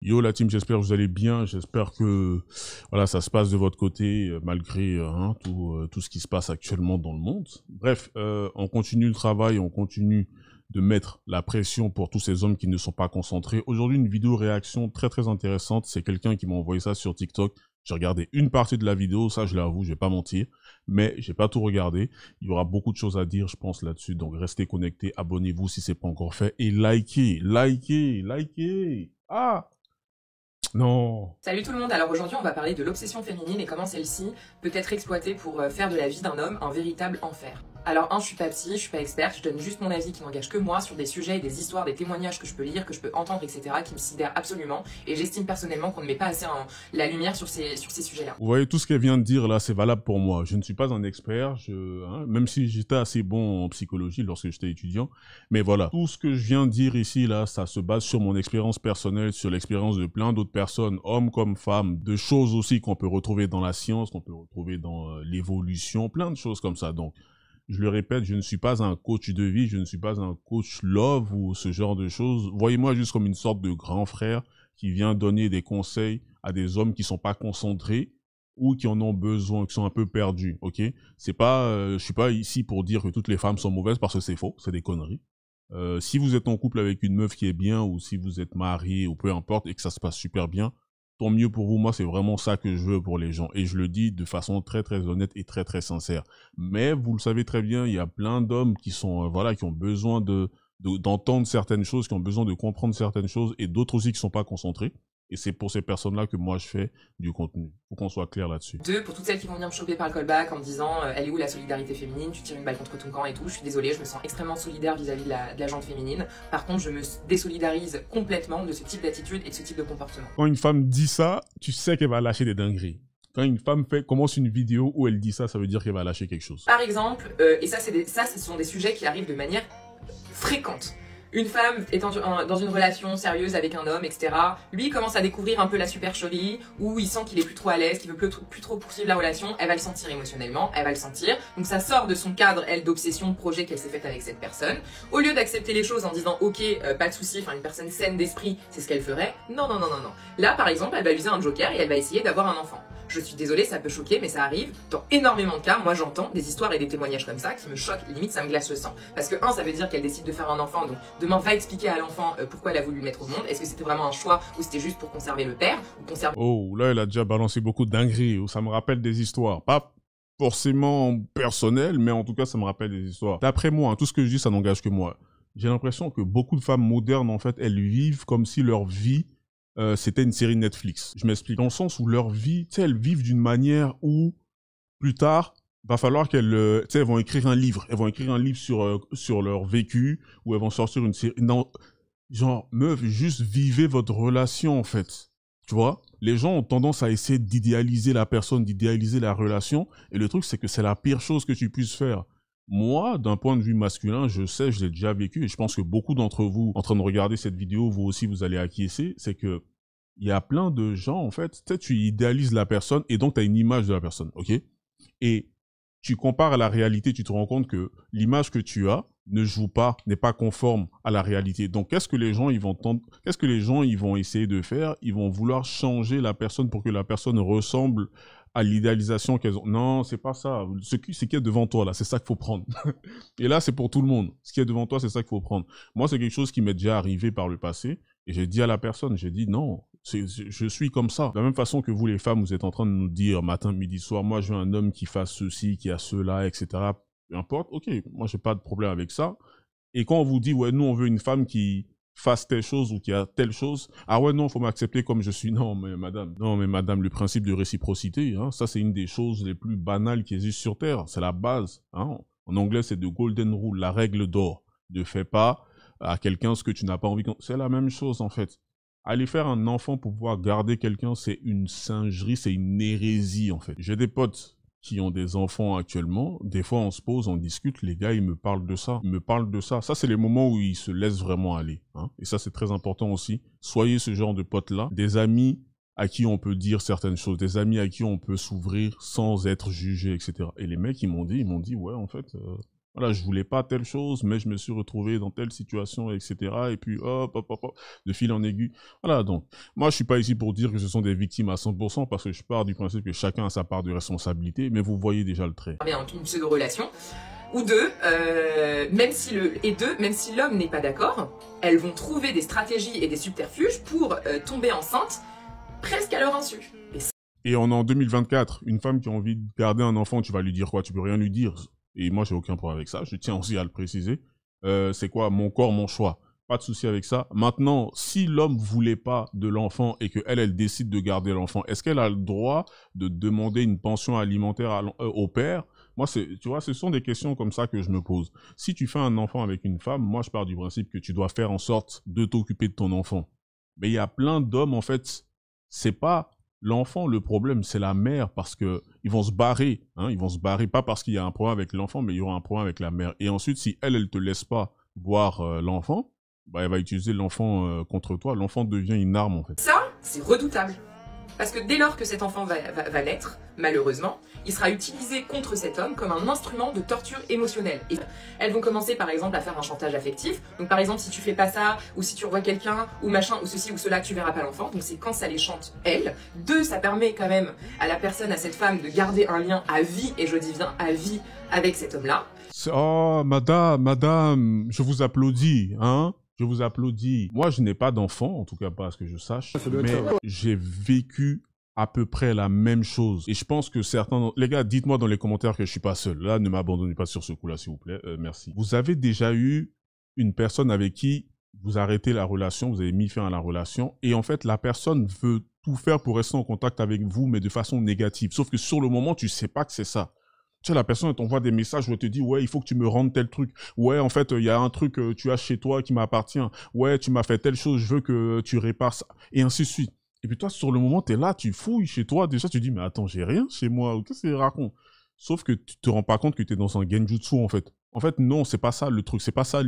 Yo la team, j'espère que vous allez bien, j'espère que voilà, ça se passe de votre côté malgré tout ce qui se passe actuellement dans le monde. Bref, on continue le travail, on continue de mettre la pression pour tous ces hommes qui ne sont pas concentrés. Aujourd'hui, une vidéo réaction très intéressante, c'est quelqu'un qui m'a envoyé ça sur TikTok. J'ai regardé une partie de la vidéo, ça je l'avoue, je vais pas mentir, mais j'ai pas tout regardé. Il y aura beaucoup de choses à dire, je pense, là-dessus, donc restez connectés, abonnez-vous si c'est pas encore fait et likez. Ah! Non. Salut tout le monde, alors aujourd'hui on va parler de l'obsession féminine et comment celle-ci peut être exploitée pour faire de la vie d'un homme un véritable enfer. Alors je suis pas psy, je suis pas experte, je donne juste mon avis qui n'engage que moi sur des sujets et des histoires, des témoignages que je peux lire, que je peux entendre, etc. qui me sidèrent absolument et j'estime personnellement qu'on ne met pas assez la lumière sur ces sujets-là. Vous voyez, tout ce qu'elle vient de dire là, c'est valable pour moi. Je ne suis pas un expert, même si j'étais assez bon en psychologie lorsque j'étais étudiant. Mais voilà, tout ce que je viens de dire ici, là, ça se base sur mon expérience personnelle, sur l'expérience de plein d'autres personnes, hommes comme femmes, de choses aussi qu'on peut retrouver dans la science, qu'on peut retrouver dans l'évolution, plein de choses comme ça. Donc, je le répète, je ne suis pas un coach de vie, je ne suis pas un coach love ou ce genre de choses. Voyez-moi juste comme une sorte de grand frère qui vient donner des conseils à des hommes qui sont pas concentrés ou qui en ont besoin, qui sont un peu perdus, ok? C'est pas, je suis pas ici pour dire que toutes les femmes sont mauvaises parce que c'est faux, c'est des conneries. Si vous êtes en couple avec une meuf qui est bien ou si vous êtes marié ou peu importe et que ça se passe super bien, tant mieux pour vous. Moi, c'est vraiment ça que je veux pour les gens. Et je le dis de façon très honnête et très sincère. Mais vous le savez très bien, il y a plein d'hommes qui sont, voilà, qui ont besoin d'entendre certaines choses, qui ont besoin de comprendre certaines choses et d'autres aussi qui sont pas concentrés. Et c'est pour ces personnes-là que moi je fais du contenu. Faut qu'on soit clair là-dessus. Deux, pour toutes celles qui vont venir me choper par le callback en me disant elle est où la solidarité féminine, tu tires une balle contre ton camp et tout, je suis désolée, je me sens extrêmement solidaire vis-à-vis de la gente féminine. Par contre, je me désolidarise complètement de ce type d'attitude et de ce type de comportement. Quand une femme dit ça, tu sais qu'elle va lâcher des dingueries. Quand une femme commence une vidéo où elle dit ça, ça veut dire qu'elle va lâcher quelque chose. Par exemple, et ça ce sont des sujets qui arrivent de manière fréquente. Une femme est dans une relation sérieuse avec un homme, etc. Lui commence à découvrir un peu la supercherie, où il sent qu'il est plus trop à l'aise, qu'il veut plus trop poursuivre la relation. Elle va le sentir émotionnellement, elle va le sentir. Donc ça sort de son cadre, elle, d'obsession, de projet qu'elle s'est faite avec cette personne. Au lieu d'accepter les choses en disant ok, pas de souci, enfin une personne saine d'esprit, c'est ce qu'elle ferait. Non. Là, par exemple, elle va user un joker et elle va essayer d'avoir un enfant. Je suis désolée, ça peut choquer, mais ça arrive dans énormément de cas. Moi, j'entends des histoires et des témoignages comme ça qui me choquent, limite, ça me glace le sang. Parce que, ça veut dire qu'elle décide de faire un enfant, donc demain, va expliquer à l'enfant pourquoi elle a voulu le mettre au monde. Est-ce que c'était vraiment un choix ou c'était juste pour conserver le père ou conserver... Oh, là, elle a déjà balancé beaucoup de dingueries. Ça me rappelle des histoires. Pas forcément personnelles, mais en tout cas, ça me rappelle des histoires. D'après moi, tout ce que je dis, ça n'engage que moi. J'ai l'impression que beaucoup de femmes modernes, en fait, elles vivent comme si leur vie c'était une série Netflix. Je m'explique. Dans le sens où leur vie, tu sais, elles vivent d'une manière où, plus tard, va falloir qu'elles, tu sais, elles vont écrire un livre. Elles vont écrire un livre sur leur vécu, ou elles vont sortir une série. Non, genre, meuf, juste vivez votre relation, en fait. Tu vois? Les gens ont tendance à essayer d'idéaliser la personne, d'idéaliser la relation, et le truc, c'est que c'est la pire chose que tu puisses faire. Moi, d'un point de vue masculin, je sais, je l'ai déjà vécu, et je pense que beaucoup d'entre vous, en train de regarder cette vidéo, vous aussi, vous allez acquiescer, c'est que il y a plein de gens, en fait, tu sais, tu idéalises la personne, et donc tu as une image de la personne, ok? Et tu compares à la réalité, tu te rends compte que l'image que tu as ne joue pas, n'est pas conforme à la réalité. Donc, qu'est-ce que les gens, ils vont essayer de faire? Ils vont vouloir changer la personne pour que la personne ressemble à l'idéalisation qu'elles ont. Non, c'est pas ça. Ce qui est devant toi, là, c'est ça qu'il faut prendre. Et là, c'est pour tout le monde. Ce qui est devant toi, c'est ça qu'il faut prendre. Moi, c'est quelque chose qui m'est déjà arrivé par le passé. Et j'ai dit à la personne, j'ai dit non, je suis comme ça. De la même façon que vous, les femmes, vous êtes en train de nous dire matin, midi, soir, moi, je veux un homme qui fasse ceci, qui a cela, etc. Peu importe, ok, moi, j'ai pas de problème avec ça. Et quand on vous dit, ouais, nous, on veut une femme qui fasse telle chose ou qui a telle chose, ah ouais, non, faut m'accepter comme je suis. Non, mais madame, le principe de réciprocité, hein, ça, c'est une des choses les plus banales qui existent sur Terre. C'est la base, hein. En anglais, c'est the golden rule, la règle d'or. Ne fais pas à quelqu'un ce que tu n'as pas envie. C'est la même chose, en fait. Aller faire un enfant pour pouvoir garder quelqu'un, c'est une singerie, c'est une hérésie, en fait. J'ai des potes qui ont des enfants actuellement, des fois on se pose, on discute, les gars ils me parlent de ça, Ça c'est les moments où ils se laissent vraiment aller, hein. Et ça c'est très important aussi. Soyez ce genre de potes-là, des amis à qui on peut dire certaines choses, des amis à qui on peut s'ouvrir sans être jugé, etc. Et les mecs ils m'ont dit, ouais en fait, Voilà, je voulais pas telle chose, mais je me suis retrouvé dans telle situation, etc. Et puis, hop, hop, hop, hop, de fil en aiguille. Voilà, donc, moi, je suis pas ici pour dire que ce sont des victimes à 100%, parce que je pars du principe que chacun a sa part de responsabilité, mais vous voyez déjà le trait. Une pseudo-relation. Ou deux, même si l'homme n'est pas d'accord, elles vont trouver des stratégies et des subterfuges pour tomber enceinte presque à leur insu. Et on est en 2024, une femme qui a envie de garder un enfant, tu vas lui dire quoi? Tu peux rien lui dire. Et moi, j'ai aucun problème avec ça. Je tiens aussi à le préciser. C'est quoi? Mon corps, mon choix. Pas de souci avec ça. Maintenant, si l'homme voulait pas de l'enfant et que elle décide de garder l'enfant, est-ce qu'elle a le droit de demander une pension alimentaire au père? Moi, tu vois, ce sont des questions comme ça que je me pose. Si tu fais un enfant avec une femme, moi, je pars du principe que tu dois faire en sorte de t'occuper de ton enfant. Mais il y a plein d'hommes, en fait, c'est pas l'enfant le problème, c'est la mère, parce que ils vont se barrer, hein, ils vont se barrer, pas parce qu'il y a un problème avec l'enfant, mais il y aura un problème avec la mère. Et ensuite, si elle te laisse pas voir l'enfant, bah, elle va utiliser l'enfant contre toi. L'enfant devient une arme, en fait. Ça, c'est redoutable. Parce que dès lors que cet enfant va naître, malheureusement, il sera utilisé contre cet homme comme un instrument de torture émotionnelle. Et elles vont commencer par exemple à faire un chantage affectif. Donc par exemple, si tu fais pas ça, ou si tu revois quelqu'un, ou machin, ou ceci ou cela, tu verras pas l'enfant. Donc c'est quand ça les chante, elles. Deux, ça permet quand même à la personne, à cette femme, de garder un lien à vie, et je dis bien à vie, avec cet homme-là. Oh, madame, je vous applaudis, hein? Je vous applaudis. Moi, je n'ai pas d'enfant, en tout cas pas à ce que je sache, mais j'ai vécu à peu près la même chose. Et je pense que certains... Les gars, dites-moi dans les commentaires que je suis pas seul. Là, ne m'abandonnez pas sur ce coup-là, s'il vous plaît. Merci. Vous avez déjà eu une personne avec qui vous arrêtez la relation, vous avez mis fin à la relation, et en fait, la personne veut tout faire pour rester en contact avec vous, mais de façon négative. Sauf que sur le moment, tu sais pas que c'est ça. Tu sais, la personne t'envoie des messages où elle te dit « Ouais, il faut que tu me rendes tel truc. Ouais, en fait, il y a un truc que tu as chez toi qui m'appartient. Ouais, tu m'as fait telle chose, je veux que tu répares ça. » Et ainsi de suite. Et puis toi, sur le moment, t'es là, tu fouilles chez toi. Déjà, tu dis « Mais attends, j'ai rien chez moi. Qu'est-ce qu'il raconte ?» Sauf que tu te rends pas compte que t'es dans un genjutsu, en fait. En fait, non, c'est pas ça le truc. C'est pas ça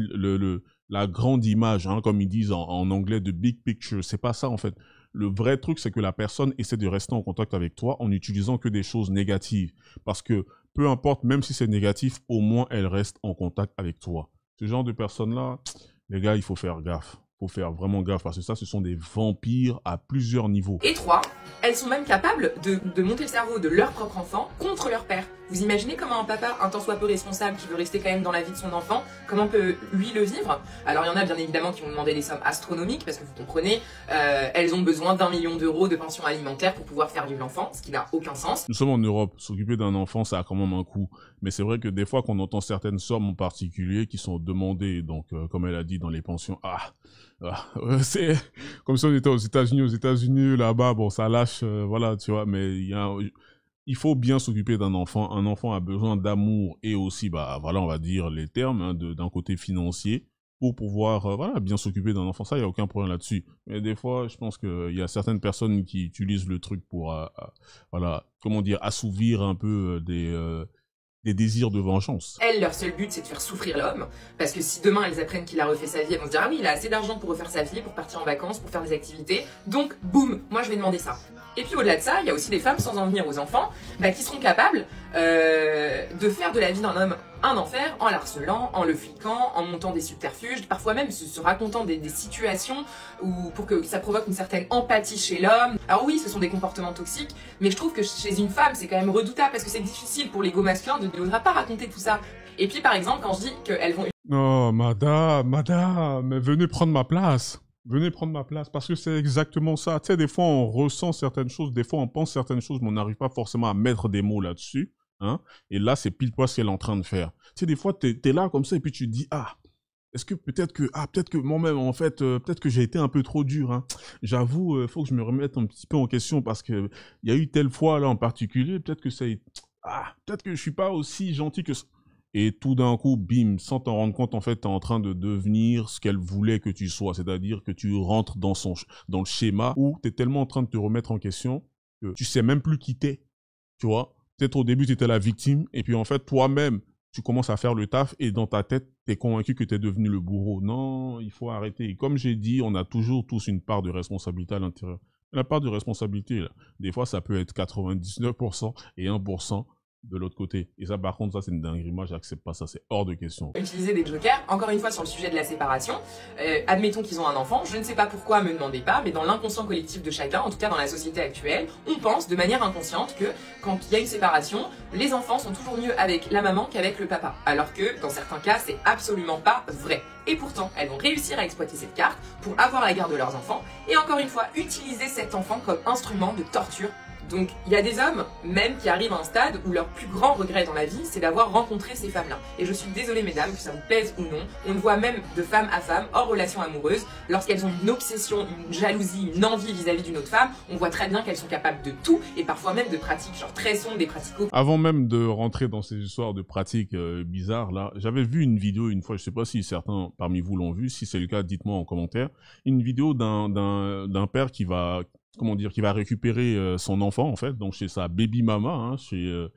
la grande image, hein, comme ils disent en anglais, de big picture. C'est pas ça, en fait. Le vrai truc, c'est que la personne essaie de rester en contact avec toi en n'utilisant que des choses négatives. Parce que peu importe, même si c'est négatif, au moins elle reste en contact avec toi. Ce genre de personnes-là, les gars, il faut faire gaffe. Il faut faire vraiment gaffe parce que ça, ce sont des vampires à plusieurs niveaux. Et trois, elles sont même capables de monter le cerveau de leur propre enfant contre leur père. Vous imaginez comment un papa, un tant soit peu responsable, qui veut rester quand même dans la vie de son enfant, comment peut lui le vivre? Alors il y en a bien évidemment qui vont demander des sommes astronomiques, parce que vous comprenez, elles ont besoin d'1 million d'euros de pension alimentaire pour pouvoir faire vivre l'enfant, ce qui n'a aucun sens. Nous sommes en Europe, s'occuper d'un enfant, ça a quand même un coût. Mais c'est vrai que des fois qu'on entend certaines sommes en particulier qui sont demandées, donc comme elle a dit dans les pensions, c'est comme si on était aux États-Unis, là-bas, bon, ça lâche, voilà, tu vois, mais il faut bien s'occuper d'un enfant. Un enfant a besoin d'amour et aussi, bah, voilà, on va dire les termes, hein, d'un côté financier pour pouvoir, voilà, bien s'occuper d'un enfant. Ça, il n'y a aucun problème là-dessus. Mais des fois, je pense qu'il y a certaines personnes qui utilisent le truc pour, voilà, comment dire, assouvir un peu des désirs de vengeance. Elles, leur seul but, c'est de faire souffrir l'homme, parce que si demain elles apprennent qu'il a refait sa vie, elles vont se dire « Ah oui, il a assez d'argent pour refaire sa vie, pour partir en vacances, pour faire des activités, donc boum, moi je vais demander ça ». Et puis au-delà de ça, il y a aussi des femmes, sans en venir aux enfants, qui seront capables de faire de la vie d'un homme un enfer en l'harcelant, en le fliquant, en montant des subterfuges, parfois même se racontant des situations pour que ça provoque une certaine empathie chez l'homme. Alors oui, ce sont des comportements toxiques, mais je trouve que chez une femme, c'est quand même redoutable parce que c'est difficile pour l'ego masculin de n'osera pas raconter tout ça. Et puis par exemple, quand je dis qu'elles vont... Non, madame, venez prendre ma place. Venez prendre ma place, parce que c'est exactement ça. Tu sais, des fois, on ressent certaines choses, des fois, on pense certaines choses, mais on n'arrive pas forcément à mettre des mots là-dessus. Hein? Et là, c'est pile poil ce qu'elle est en train de faire. Tu sais, des fois, t'es là comme ça, et puis tu te dis, est-ce que peut-être que moi-même, en fait, peut-être que j'ai été un peu trop dur. Hein. J'avoue, faut que je me remette un petit peu en question, parce que il y a eu telle fois, là, en particulier, peut-être que peut-être que je suis pas aussi gentil que ça. Et tout d'un coup, bim, sans t'en rendre compte, en fait, t'es en train de devenir ce qu'elle voulait que tu sois. C'est-à-dire que tu rentres dans le schéma où t'es tellement en train de te remettre en question que tu sais même plus qui t'es. Tu vois? Peut-être au début, t'étais la victime. Et puis, en fait, toi-même, tu commences à faire le taf et dans ta tête, t'es convaincu que t'es devenu le bourreau. Non, il faut arrêter. Et comme j'ai dit, on a toujours tous une part de responsabilité à l'intérieur. La part de responsabilité, là, des fois, ça peut être 99% et 1%. de l'autre côté. Et ça, par contre, ça, c'est une dinguerie. Moi, j'accepte pas ça. C'est hors de question. Utiliser des jokers, encore une fois sur le sujet de la séparation, admettons qu'ils ont un enfant, je ne sais pas pourquoi, me demandez pas, mais dans l'inconscient collectif de chacun, en tout cas dans la société actuelle, on pense de manière inconsciente que quand il y a une séparation, les enfants sont toujours mieux avec la maman qu'avec le papa. Alors que dans certains cas, c'est absolument pas vrai. Et pourtant, elles vont réussir à exploiter cette carte pour avoir la garde de leurs enfants et encore une fois, utiliser cet enfant comme instrument de torture. Donc il y a des hommes même qui arrivent à un stade où leur plus grand regret dans la vie, c'est d'avoir rencontré ces femmes-là. Et je suis désolée mesdames, que ça vous plaise ou non, on le voit même de femme à femme, hors relation amoureuse, lorsqu'elles ont une obsession, une jalousie, une envie vis-à-vis d'une autre femme, on voit très bien qu'elles sont capables de tout, et parfois même de pratiques genre très sombres, des pratiques... Avant même de rentrer dans ces histoires de pratiques bizarres, là, j'avais vu une vidéo une fois, je sais pas si certains parmi vous l'ont vu, si c'est le cas, dites-moi en commentaire, une vidéo d'un père qui va... comment dire, qui va récupérer son enfant, en fait, donc chez sa baby mama, hein, chez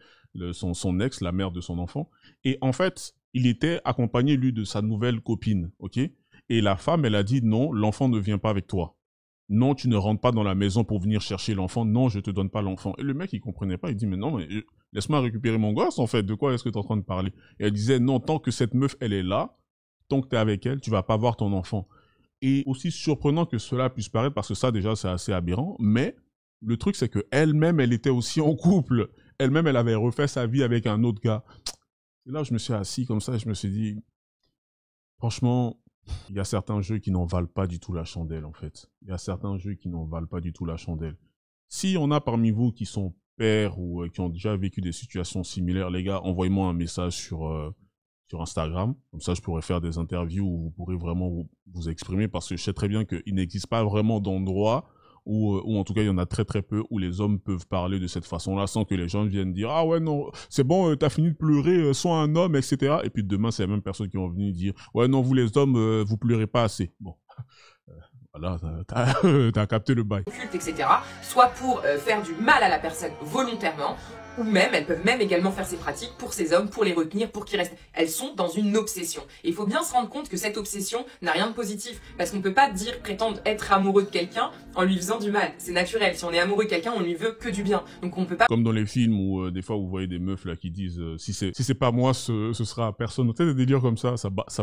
son ex, la mère de son enfant. Et en fait, il était accompagné, lui, de sa nouvelle copine, ok? Et la femme, elle a dit, non, l'enfant ne vient pas avec toi. Non, tu ne rentres pas dans la maison pour venir chercher l'enfant. Non, je te donne pas l'enfant. Et le mec, il comprenait pas. Il dit, mais non, mais laisse-moi récupérer mon gosse, en fait. De quoi est-ce que tu es en train de parler? Et elle disait, non, tant que cette meuf, elle est là, tant que tu es avec elle, tu vas pas voir ton enfant. Et aussi surprenant que cela puisse paraître, parce que ça, déjà, c'est assez aberrant, mais le truc, c'est qu'elle-même, elle était aussi en couple. Elle-même, elle avait refait sa vie avec un autre gars. Et là, je me suis assis comme ça et je me suis dit, franchement, il y a certains jeux qui n'en valent pas du tout la chandelle, en fait. Il y a certains jeux qui n'en valent pas du tout la chandelle. Si on a parmi vous qui sont pères ou qui ont déjà vécu des situations similaires, les gars, envoyez-moi un message sur Instagram, comme ça je pourrais faire des interviews où vous pourrez vraiment vous exprimer, parce que je sais très bien qu'il n'existe pas vraiment d'endroit où en tout cas il y en a très très peu où les hommes peuvent parler de cette façon-là sans que les gens viennent dire « Ah ouais non, c'est bon, t'as fini de pleurer, sois un homme, etc. » Et puis demain c'est les mêmes personnes qui vont venir dire « Ouais non, vous les hommes, vous pleurez pas assez. » Bon, voilà, t'as capté le bail. Etc. Soit pour faire du mal à la personne volontairement, ou même, elles peuvent même également faire ces pratiques pour ces hommes, pour les retenir, pour qu'ils restent. Elles sont dans une obsession. Et il faut bien se rendre compte que cette obsession n'a rien de positif. Parce qu'on ne peut pas prétendre être amoureux de quelqu'un en lui faisant du mal. C'est naturel. Si on est amoureux de quelqu'un, on lui veut que du bien. Donc on peut pas... Comme dans les films où des fois vous voyez des meufs là qui disent si c'est pas moi, ce sera personne. Peut-être des délires comme ça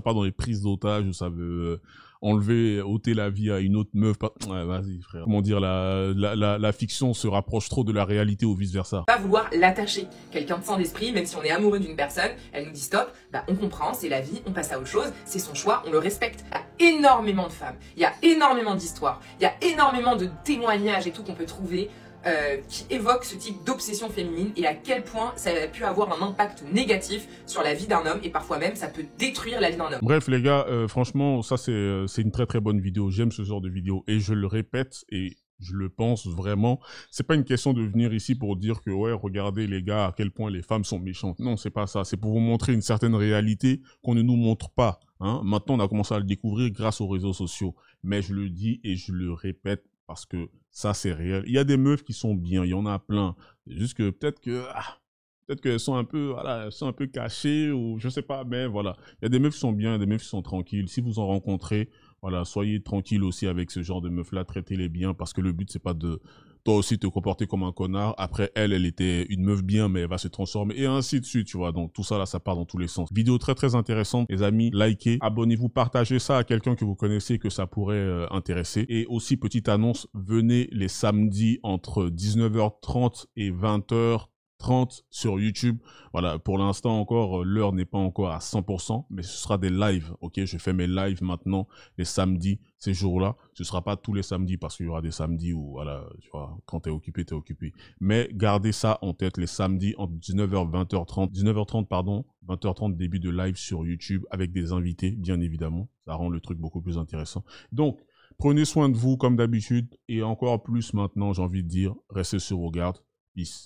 part dans les prises d'otages où ça veut... ôter la vie à une autre meuf. Ouais, vas-y, frère. Comment dire, la fiction se rapproche trop de la réalité ou vice-versa. Pas vouloir l'attacher. Quelqu'un de sain d'esprit, même si on est amoureux d'une personne, elle nous dit stop, bah on comprend, c'est la vie, on passe à autre chose, c'est son choix, on le respecte. Il y a énormément de femmes, il y a énormément d'histoires, il y a énormément de témoignages et tout qu'on peut trouver qui évoquent ce type d'obsession féminine et à quel point ça a pu avoir un impact négatif sur la vie d'un homme et parfois même ça peut détruire la vie d'un homme. Bref les gars, franchement ça c'est une très très bonne vidéo, j'aime ce genre de vidéo et je le répète et je le pense vraiment, c'est pas une question de venir ici pour dire que ouais regardez les gars à quel point les femmes sont méchantes, non c'est pas ça, c'est pour vous montrer une certaine réalité qu'on ne nous montre pas, hein. Maintenant on a commencé à le découvrir grâce aux réseaux sociaux, mais je le dis et je le répète parce que ça c'est réel. Il y a des meufs qui sont bien, il y en a plein. C'est juste que peut-être qu'elles sont un peu, voilà, elles sont un peu cachées ou je sais pas, mais voilà. Il y a des meufs qui sont bien, il y a des meufs qui sont tranquilles. Si vous en rencontrez, voilà, soyez tranquille aussi avec ce genre de meufs-là, traitez-les bien parce que le but c'est pas de toi aussi te comporter comme un connard. Après elle était une meuf bien mais elle va se transformer et ainsi de suite, tu vois. Donc tout ça là, ça part dans tous les sens. Vidéo très très intéressante, les amis. Likez, abonnez-vous, partagez ça à quelqu'un que vous connaissez que ça pourrait intéresser. Et aussi petite annonce, venez les samedis entre 19h30 et 20h30 sur YouTube. Voilà, pour l'instant encore, l'heure n'est pas encore à 100%, mais ce sera des lives, ok? Je fais mes lives maintenant, les samedis, ces jours-là. Ce sera pas tous les samedis, parce qu'il y aura des samedis où, voilà, tu vois, quand t'es occupé, t'es occupé. Mais gardez ça en tête, les samedis entre 19h, 20h30, 19h30, pardon, 20h30, début de live sur YouTube, avec des invités, bien évidemment. Ça rend le truc beaucoup plus intéressant. Donc, prenez soin de vous, comme d'habitude, et encore plus maintenant, j'ai envie de dire, restez sur vos gardes. Peace.